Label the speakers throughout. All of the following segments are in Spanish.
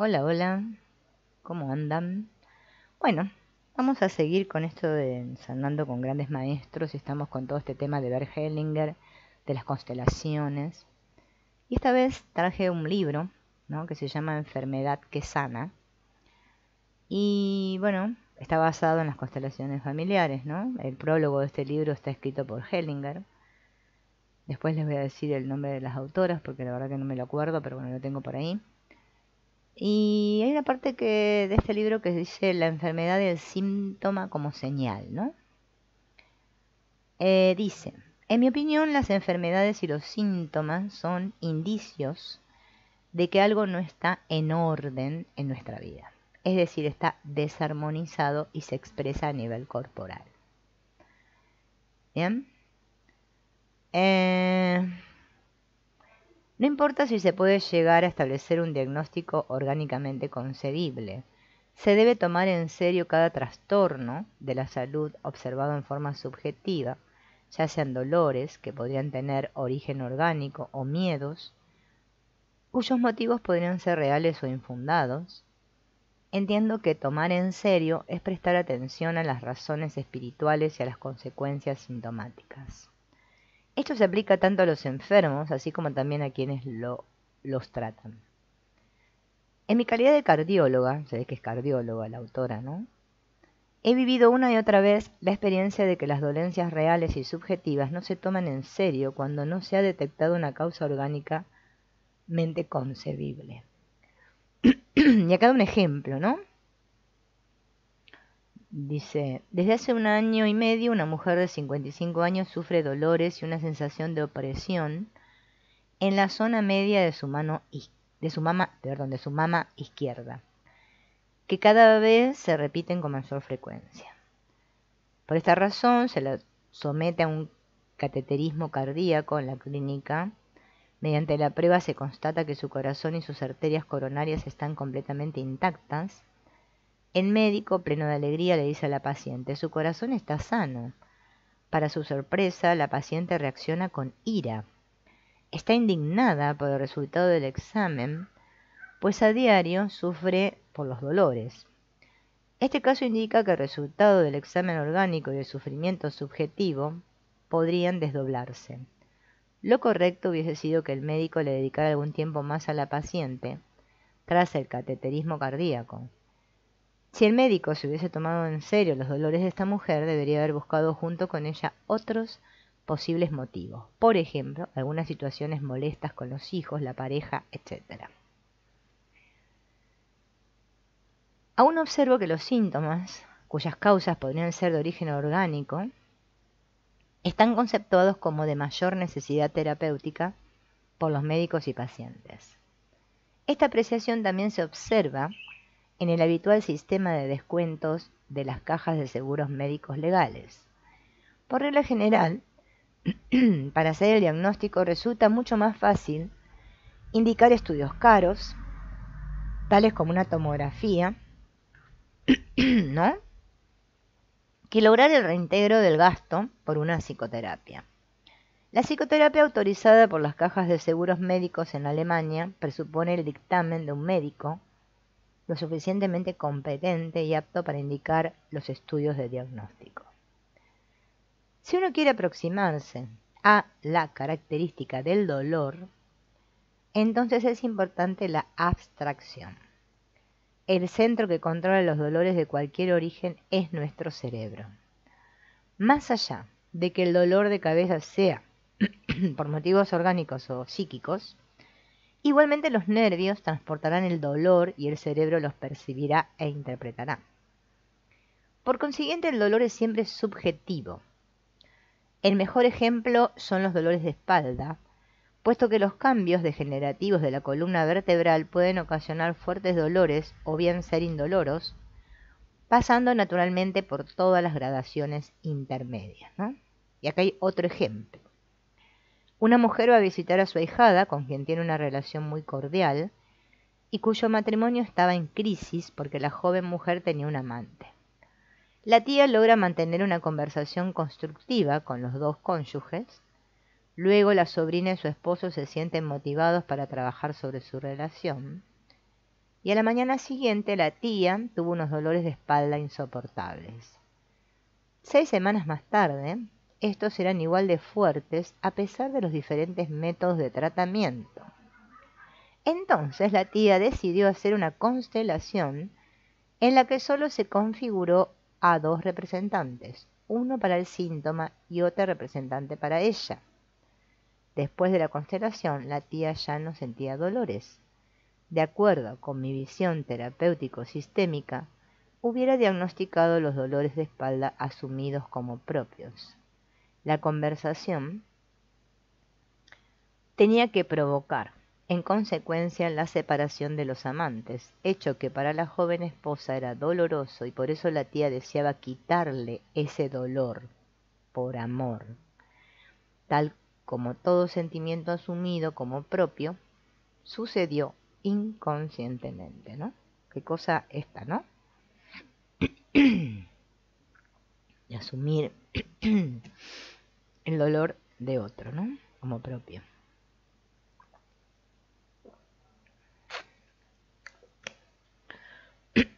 Speaker 1: Hola, hola, ¿cómo andan? Bueno, vamos a seguir con esto de sanando con grandes maestros. Estamos con todo este tema de Bert Hellinger, de las constelaciones. Y esta vez traje un libro, ¿no?, que se llama Enfermedad que sana. Y bueno, está basado en las constelaciones familiares, ¿no? El prólogo de este libro está escrito por Hellinger. Después les voy a decir el nombre de las autoras porque la verdad que no me lo acuerdo, pero bueno, lo tengo por ahí. Y hay una parte de este libro que dice la enfermedad del síntoma como señal, ¿no? Dice, en mi opinión, las enfermedades y los síntomas son indicios de que algo no está en orden en nuestra vida. Es decir, está desarmonizado y se expresa a nivel corporal. ¿Bien? No importa si se puede llegar a establecer un diagnóstico orgánicamente concebible. Se debe tomar en serio cada trastorno de la salud observado en forma subjetiva, ya sean dolores que podrían tener origen orgánico o miedos, cuyos motivos podrían ser reales o infundados. Entiendo que tomar en serio es prestar atención a las razones espirituales y a las consecuencias sintomáticas. Esto se aplica tanto a los enfermos, así como también a quienes los tratan. En mi calidad de cardióloga, se ve que es cardióloga la autora, ¿no? He vivido una y otra vez la experiencia de que las dolencias reales y subjetivas no se toman en serio cuando no se ha detectado una causa orgánicamente concebible. Y acá un ejemplo, ¿no? Dice, desde hace 1 año y medio una mujer de 55 años sufre dolores y una sensación de opresión en la zona media de su de su mama izquierda, que cada vez se repiten con mayor frecuencia. Por esta razón se la somete a un cateterismo cardíaco en la clínica. Mediante la prueba se constata que su corazón y sus arterias coronarias están completamente intactas. El médico, pleno de alegría, le dice a la paciente, su corazón está sano. Para su sorpresa, la paciente reacciona con ira. Está indignada por el resultado del examen, pues a diario sufre por los dolores. Este caso indica que el resultado del examen orgánico y el sufrimiento subjetivo podrían desdoblarse. Lo correcto hubiese sido que el médico le dedicara algún tiempo más a la paciente tras el cateterismo cardíaco. Si el médico se hubiese tomado en serio los dolores de esta mujer, debería haber buscado junto con ella otros posibles motivos. Por ejemplo, algunas situaciones molestas con los hijos, la pareja, etc. Aún observo que los síntomas, cuyas causas podrían ser de origen orgánico, están conceptuados como de mayor necesidad terapéutica por los médicos y pacientes. Esta apreciación también se observa en el habitual sistema de descuentos de las cajas de seguros médicos legales. Por regla general, para hacer el diagnóstico resulta mucho más fácil indicar estudios caros, tales como una tomografía, ¿no?, que lograr el reintegro del gasto por una psicoterapia. La psicoterapia autorizada por las cajas de seguros médicos en Alemania presupone el dictamen de un médico lo suficientemente competente y apto para indicar los estudios de diagnóstico. Si uno quiere aproximarse a la característica del dolor, entonces es importante la abstracción. El centro que controla los dolores de cualquier origen es nuestro cerebro. Más allá de que el dolor de cabeza sea por motivos orgánicos o psíquicos, igualmente los nervios transportarán el dolor y el cerebro los percibirá e interpretará. Por consiguiente, el dolor es siempre subjetivo. El mejor ejemplo son los dolores de espalda, puesto que los cambios degenerativos de la columna vertebral pueden ocasionar fuertes dolores o bien ser indoloros, pasando naturalmente por todas las gradaciones intermedias, ¿no? Y acá hay otro ejemplo. Una mujer va a visitar a su ahijada, con quien tiene una relación muy cordial, y cuyo matrimonio estaba en crisis porque la joven mujer tenía un amante. La tía logra mantener una conversación constructiva con los dos cónyuges. Luego la sobrina y su esposo se sienten motivados para trabajar sobre su relación. y a la mañana siguiente la tía tuvo unos dolores de espalda insoportables. 6 semanas más tarde, estos eran igual de fuertes a pesar de los diferentes métodos de tratamiento. Entonces la tía decidió hacer una constelación en la que solo se configuró a 2 representantes, uno para el síntoma y otro representante para ella. Después de la constelación, la tía ya no sentía dolores. De acuerdo con mi visión terapéutico-sistémica, hubiera diagnosticado los dolores de espalda asumidos como propios. La conversación tenía que provocar, en consecuencia, la separación de los amantes, hecho que para la joven esposa era doloroso y por eso la tía deseaba quitarle ese dolor por amor. Tal como todo sentimiento asumido como propio, sucedió inconscientemente, ¿no? Qué cosa esta, ¿no? De asumir el dolor de otro, ¿no? Como propio.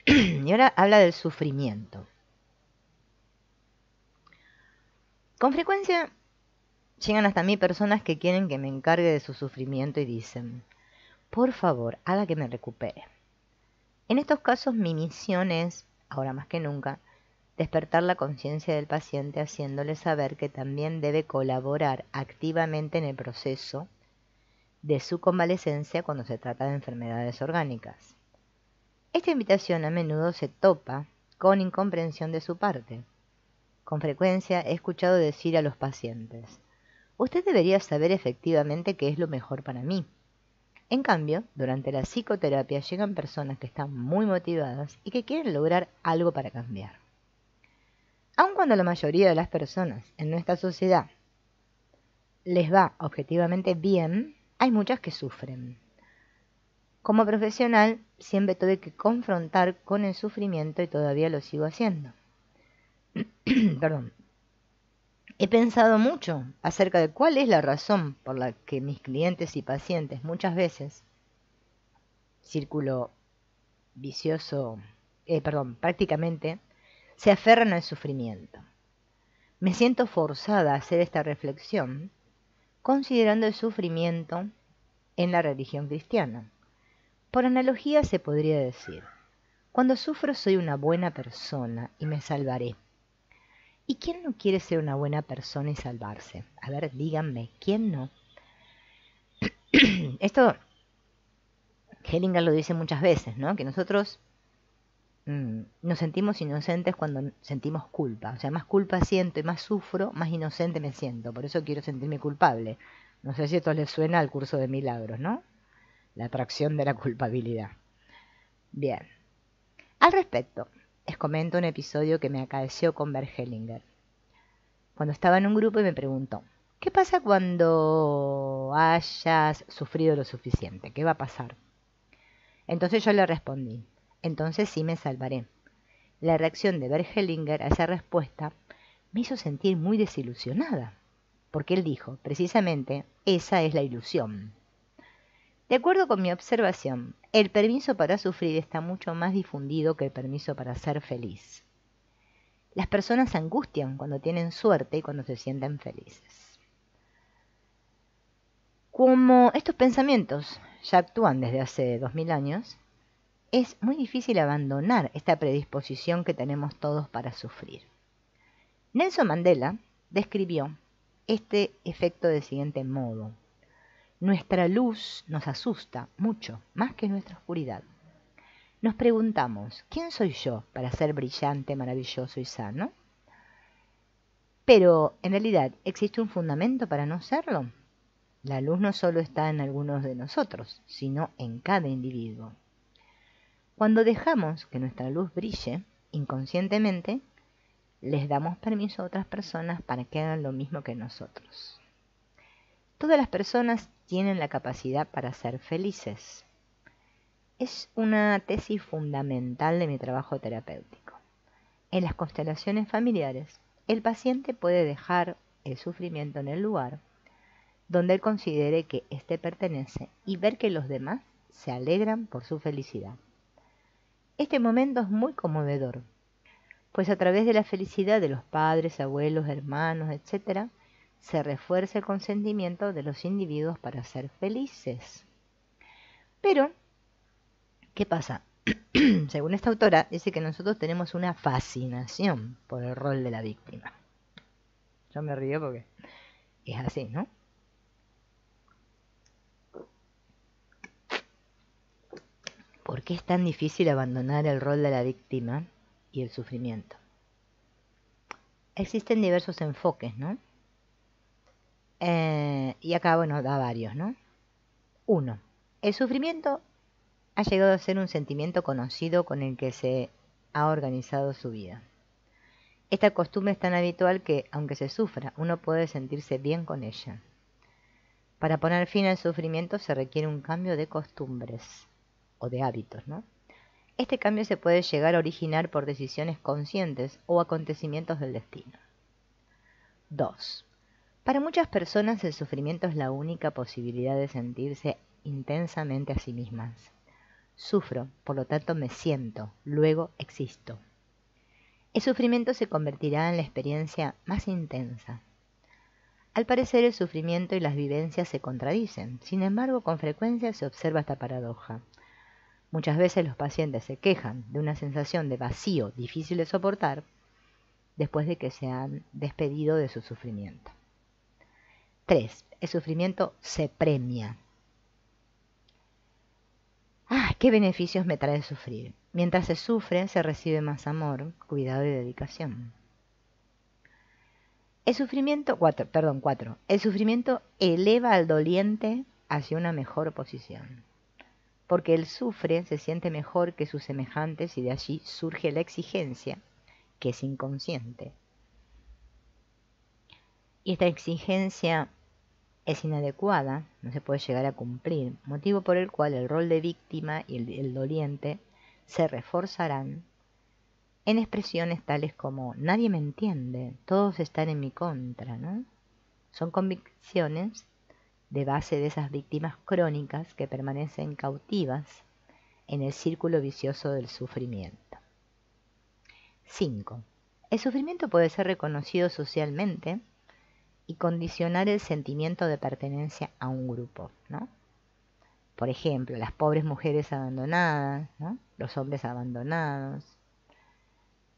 Speaker 1: Y ahora habla del sufrimiento. Con frecuencia llegan hasta mí personas que quieren que me encargue de su sufrimiento y dicen, por favor, haga que me recupere. En estos casos mi misión es, ahora más que nunca, despertar la conciencia del paciente haciéndole saber que también debe colaborar activamente en el proceso de su convalecencia cuando se trata de enfermedades orgánicas. Esta invitación a menudo se topa con incomprensión de su parte. Con frecuencia he escuchado decir a los pacientes, usted debería saber efectivamente qué es lo mejor para mí. En cambio, durante la psicoterapia llegan personas que están muy motivadas y que quieren lograr algo para cambiar. Aun cuando la mayoría de las personas en nuestra sociedad les va objetivamente bien, hay muchas que sufren. Como profesional, siempre tuve que confrontar con el sufrimiento y todavía lo sigo haciendo. Perdón. He pensado mucho acerca de cuál es la razón por la que mis clientes y pacientes muchas veces, círculo vicioso, prácticamente, se aferran al sufrimiento. Me siento forzada a hacer esta reflexión considerando el sufrimiento en la religión cristiana. Por analogía se podría decir, cuando sufro soy una buena persona y me salvaré. ¿Y quién no quiere ser una buena persona y salvarse? A ver, díganme, ¿quién no? Esto Hellinger lo dice muchas veces, ¿no? Que nosotros nos sentimos inocentes cuando sentimos culpa. O sea, más culpa siento y más sufro, más inocente me siento. Por eso quiero sentirme culpable. No sé si esto les suena al curso de milagros, ¿no? La atracción de la culpabilidad. Bien. Al respecto, les comento un episodio que me acaeció con Bert Hellinger. Cuando estaba en un grupo y me preguntó, ¿qué pasa cuando hayas sufrido lo suficiente? ¿Qué va a pasar? Entonces yo le respondí, entonces sí me salvaré. La reacción de Bert Hellinger a esa respuesta me hizo sentir muy desilusionada, porque él dijo, precisamente, esa es la ilusión. De acuerdo con mi observación, el permiso para sufrir está mucho más difundido que el permiso para ser feliz. Las personas se angustian cuando tienen suerte y cuando se sienten felices. Como estos pensamientos ya actúan desde hace 2000 años, es muy difícil abandonar esta predisposición que tenemos todos para sufrir. Nelson Mandela describió este efecto del siguiente modo. Nuestra luz nos asusta mucho, más que nuestra oscuridad. Nos preguntamos, ¿quién soy yo para ser brillante, maravilloso y sano? Pero, en realidad, ¿existe un fundamento para no serlo? La luz no solo está en algunos de nosotros, sino en cada individuo. Cuando dejamos que nuestra luz brille, inconscientemente, les damos permiso a otras personas para que hagan lo mismo que nosotros. Todas las personas tienen la capacidad para ser felices. Es una tesis fundamental de mi trabajo terapéutico. En las constelaciones familiares, el paciente puede dejar el sufrimiento en el lugar donde él considere que éste pertenece y ver que los demás se alegran por su felicidad. Este momento es muy conmovedor, pues a través de la felicidad de los padres, abuelos, hermanos, etc., se refuerza el consentimiento de los individuos para ser felices. Pero, ¿qué pasa? Según esta autora, dice que nosotros tenemos una fascinación por el rol de la víctima. Yo me río porque es así, ¿no? ¿Por qué es tan difícil abandonar el rol de la víctima y el sufrimiento? Existen diversos enfoques, ¿no? Y acá, bueno, da varios, ¿no? 1. El sufrimiento ha llegado a ser un sentimiento conocido con el que se ha organizado su vida. Esta costumbre es tan habitual que, aunque se sufra, uno puede sentirse bien con ella. Para poner fin al sufrimiento se requiere un cambio de costumbres o de hábitos, ¿no? Este cambio se puede llegar a originar por decisiones conscientes o acontecimientos del destino. 2. Para muchas personas el sufrimiento es la única posibilidad de sentirse intensamente a sí mismas. Sufro, por lo tanto me siento, luego existo. El sufrimiento se convertirá en la experiencia más intensa. Al parecer el sufrimiento y las vivencias se contradicen, sin embargo con frecuencia se observa esta paradoja. Muchas veces los pacientes se quejan de una sensación de vacío difícil de soportar después de que se han despedido de su sufrimiento. 3. El sufrimiento se premia. ¿Qué beneficios me trae sufrir? Mientras se sufre, se recibe más amor, cuidado y dedicación. El sufrimiento, 4. El sufrimiento eleva al doliente hacia una mejor posición. Porque él sufre, se siente mejor que sus semejantes y de allí surge la exigencia, que es inconsciente. Y esta exigencia es inadecuada, no se puede llegar a cumplir, motivo por el cual el rol de víctima y el doliente se reforzarán en expresiones tales como nadie me entiende, todos están en mi contra, ¿no? Son convicciones de base de esas víctimas crónicas que permanecen cautivas en el círculo vicioso del sufrimiento. 5. El sufrimiento puede ser reconocido socialmente y condicionar el sentimiento de pertenencia a un grupo, ¿no? Por ejemplo, las pobres mujeres abandonadas, ¿no? Los hombres abandonados.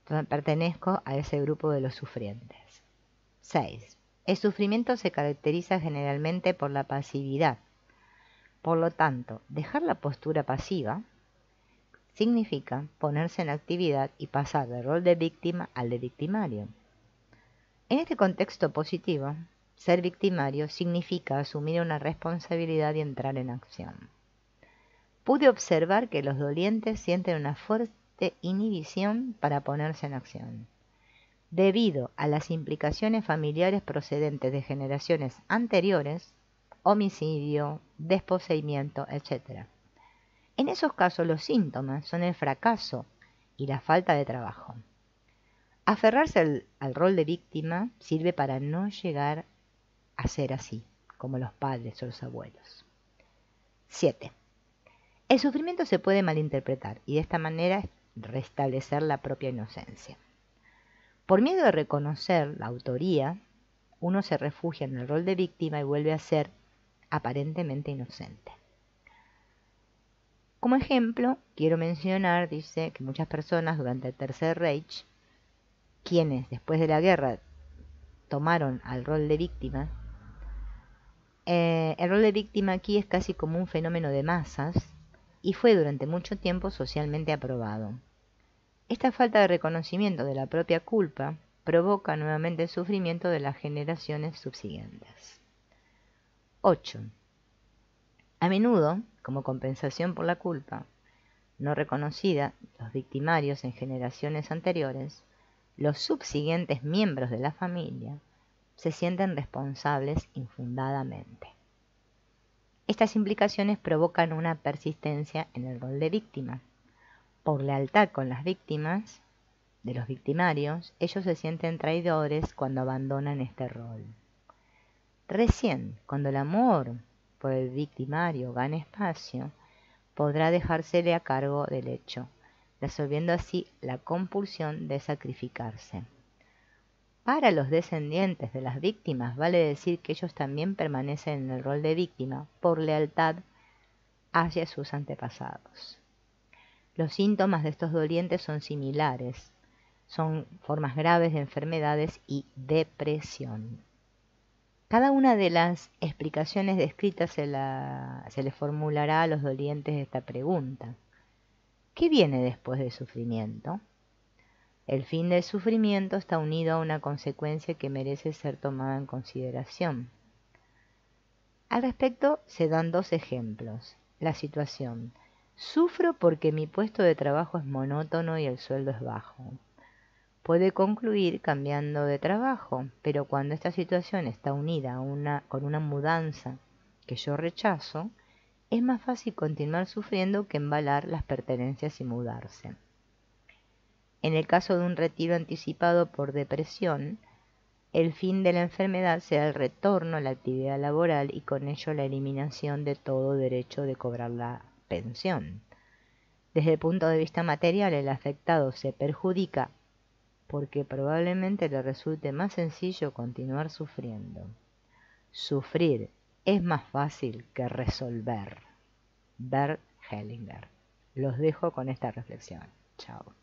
Speaker 1: Entonces, pertenezco a ese grupo de los sufrientes. 6. El sufrimiento se caracteriza generalmente por la pasividad. Por lo tanto, dejar la postura pasiva significa ponerse en actividad y pasar del rol de víctima al de victimario. En este contexto positivo, ser victimario significa asumir una responsabilidad y entrar en acción. Pude observar que los dolientes sienten una fuerte inhibición para ponerse en acción, debido a las implicaciones familiares procedentes de generaciones anteriores, homicidio, desposeimiento, etc. En esos casos los síntomas son el fracaso y la falta de trabajo. Aferrarse al rol de víctima sirve para no llegar a ser así, como los padres o los abuelos. 7. El sufrimiento se puede malinterpretar y de esta manera restablecer la propia inocencia. Por miedo a reconocer la autoría, uno se refugia en el rol de víctima y vuelve a ser aparentemente inocente. Como ejemplo, quiero mencionar, dice, que muchas personas durante el Tercer Reich, quienes después de la guerra tomaron al rol de víctima, el rol de víctima aquí es casi como un fenómeno de masas y fue durante mucho tiempo socialmente aprobado. Esta falta de reconocimiento de la propia culpa provoca nuevamente el sufrimiento de las generaciones subsiguientes. 8. A menudo, como compensación por la culpa no reconocida, los victimarios en generaciones anteriores, los subsiguientes miembros de la familia, se sienten responsables infundadamente. Estas implicaciones provocan una persistencia en el rol de víctima. Por lealtad con las víctimas de los victimarios, ellos se sienten traidores cuando abandonan este rol. Recién, cuando el amor por el victimario gane espacio, podrá dejársele a cargo del hecho resolviendo así la compulsión de sacrificarse. Para los descendientes de las víctimas vale decir que ellos también permanecen en el rol de víctima por lealtad hacia sus antepasados. Los síntomas de estos dolientes son similares, son formas graves de enfermedades y depresión. Cada una de las explicaciones descritas se les formulará a los dolientes esta pregunta: ¿qué viene después del sufrimiento? El fin del sufrimiento está unido a una consecuencia que merece ser tomada en consideración. Al respecto se dan dos ejemplos. La situación: sufro porque mi puesto de trabajo es monótono y el sueldo es bajo. Puede concluir cambiando de trabajo, pero cuando esta situación está unida con una mudanza que yo rechazo, es más fácil continuar sufriendo que embalar las pertenencias y mudarse. En el caso de un retiro anticipado por depresión, el fin de la enfermedad será el retorno a la actividad laboral y con ello la eliminación de todo derecho de cobrar la pensión. Desde el punto de vista material, el afectado se perjudica porque probablemente le resulte más sencillo continuar sufriendo. Sufrir es más fácil que resolver. Bert Hellinger. Los dejo con esta reflexión. Chao.